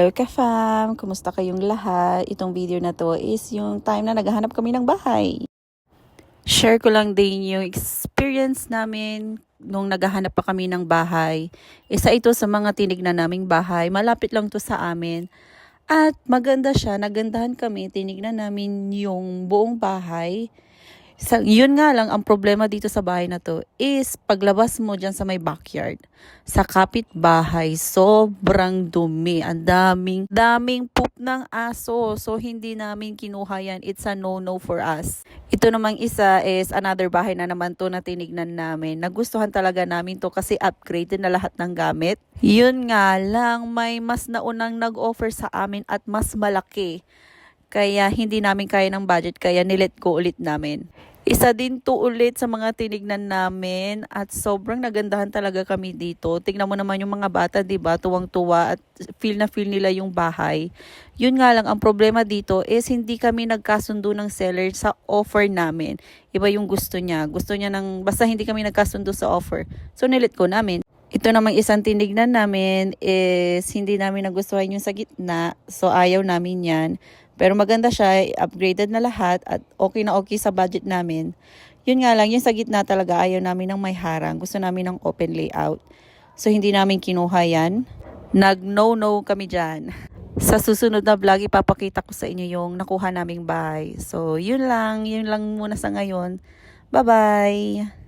Hello ka-fam! Kumusta kayong lahat? Itong video na to is yung time na naghahanap kami ng bahay. Share ko lang din yung experience namin nung naghahanap pa kami ng bahay. Isa ito sa mga tinignan naming bahay. Malapit lang to sa amin. At maganda siya. Nagandahan kami. Tinignan namin yung buong bahay. Yun nga lang, ang problema dito sa bahay na to is paglabas mo dyan sa may backyard, sa kapitbahay, sobrang dumi. Ang daming poop ng aso. So, hindi namin kinuha yan. It's a no-no for us. Ito namang isa is another bahay na naman to na tinignan namin. Nagustuhan talaga namin to kasi upgraded na lahat ng gamit. Yun nga lang, may mas naunang nag-offer sa amin at mas malaki. Kaya hindi namin kaya ng budget, kaya nilet go ulit namin. Isa din to ulit sa mga tinignan namin at sobrang nagandahan talaga kami dito. Tingnan mo naman yung mga bata, 'di ba? Tuwang-tuwa at feel na feel nila yung bahay. Yun nga lang, ang problema dito is hindi kami nagkasundo ng seller sa offer namin. Iba yung gusto niya. Gusto niya basta hindi kami nagkasundo sa offer. So nilet ko namin. Ito namang isang tinignan namin is hindi namin nagustuhan yung sa gitna. So ayaw namin yan. Pero maganda siya, upgraded na lahat at okay na okay sa budget namin. Yun nga lang, yung sa gitna talaga ayaw namin ng may harang. Gusto namin ng open layout. So hindi namin kinuha yan. Nag-no-no kami dyan. Sa susunod na vlog, ipapakita ko sa inyo yung nakuha naming bahay. So yun lang muna sa ngayon. Bye-bye!